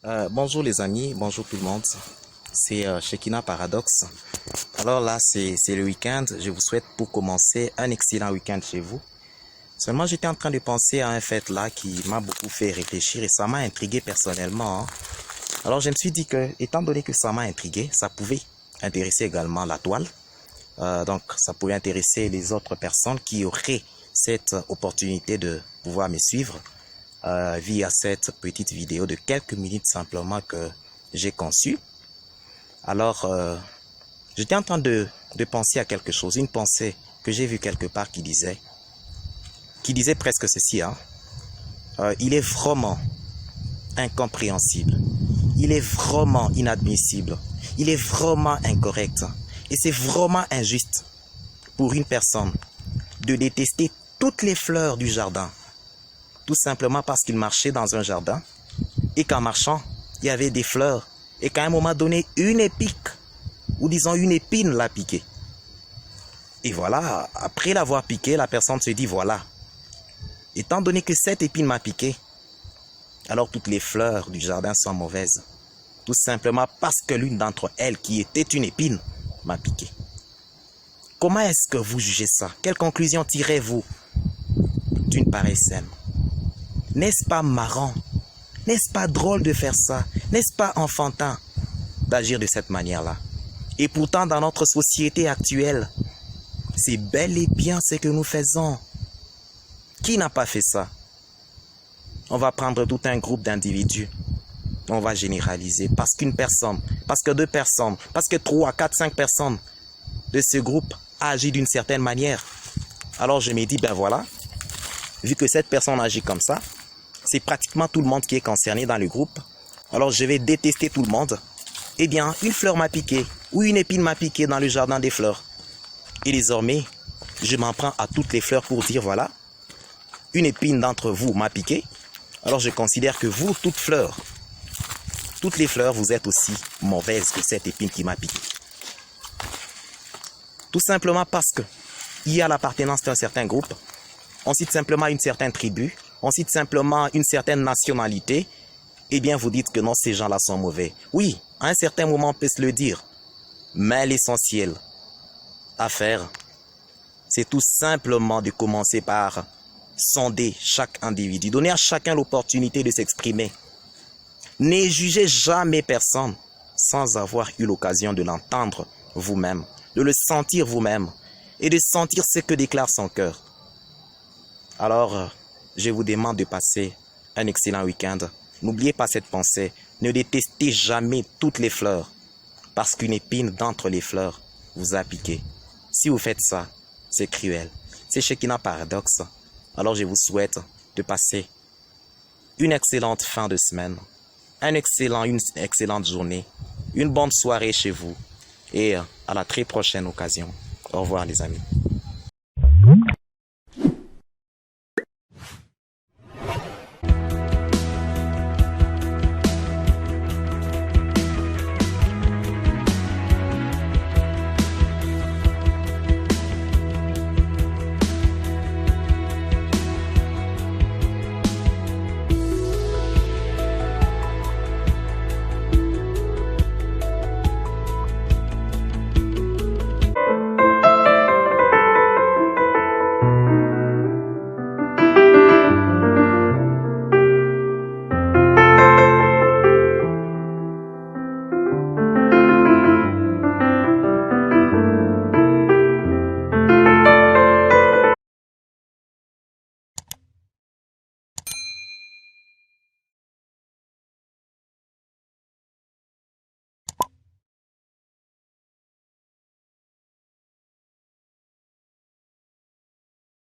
Bonjour les amis, bonjour tout le monde. C'est Shekina Paradox. Alors là, c'est le week-end. Je vous souhaite pour commencer un excellent week-end chez vous. Seulement, j'étais en train de penser à un fait là qui m'a beaucoup fait réfléchir et ça m'a intrigué personnellement, hein. Alors je me suis dit que, étant donné que ça m'a intrigué, ça pouvait intéresser également la toile. Donc ça pouvait intéresser les autres personnes qui auraient cette opportunité de pouvoir me suivre via cette petite vidéo de quelques minutes simplement que j'ai conçue. Alors, j'étais en train de penser à quelque chose, une pensée que j'ai vue quelque part qui disait presque ceci, hein. Il est vraiment incompréhensible, il est vraiment inadmissible, il est vraiment incorrect et c'est vraiment injuste pour une personne de détester toutes les fleurs du jardin, tout simplement parce qu'il marchait dans un jardin et qu'en marchant, il y avait des fleurs et qu'à un moment donné, une épique, ou disons une épine l'a piqué. Et voilà, après l'avoir piqué, la personne se dit voilà, étant donné que cette épine m'a piqué, alors toutes les fleurs du jardin sont mauvaises. Tout simplement parce que l'une d'entre elles, qui était une épine, m'a piqué. Comment est-ce que vous jugez ça? Quelle conclusion tirez-vous d'une pareille scène? N'est-ce pas marrant? N'est-ce pas drôle de faire ça? N'est-ce pas enfantin d'agir de cette manière-là? Et pourtant, dans notre société actuelle, c'est bel et bien ce que nous faisons. Qui n'a pas fait ça? On va prendre tout un groupe d'individus. On va généraliser parce qu'une personne, parce que deux personnes, parce que 3, 4, 5 personnes de ce groupe agissent d'une certaine manière. Alors je me dis, ben voilà, vu que cette personne agit comme ça, c'est pratiquement tout le monde qui est concerné dans le groupe. Alors je vais détester tout le monde. Eh bien, une fleur m'a piqué ou une épine m'a piqué dans le jardin des fleurs. Et désormais, je m'en prends à toutes les fleurs pour dire voilà, une épine d'entre vous m'a piqué. Alors je considère que vous, toutes les fleurs, vous êtes aussi mauvaises que cette épine qui m'a piqué. Tout simplement parce que il y a l'appartenance d'un certain groupe. On cite simplement une certaine tribu. On cite simplement une certaine nationalité. Eh bien, vous dites que non, ces gens-là sont mauvais. Oui, à un certain moment, on peut se le dire. Mais l'essentiel à faire, c'est tout simplement de commencer par sonder chaque individu, donner à chacun l'opportunité de s'exprimer. Ne jugez jamais personne sans avoir eu l'occasion de l'entendre vous-même, de le sentir vous-même et de sentir ce que déclare son cœur. Alors, je vous demande de passer un excellent week-end. N'oubliez pas cette pensée, ne détestez jamais toutes les fleurs parce qu'une épine d'entre les fleurs vous a piqué. Si vous faites ça, c'est cruel. C'est Shekina Paradox. Alors je vous souhaite de passer une excellente fin de semaine, une excellente journée, une bonne soirée chez vous et à la très prochaine occasion. Au revoir les amis.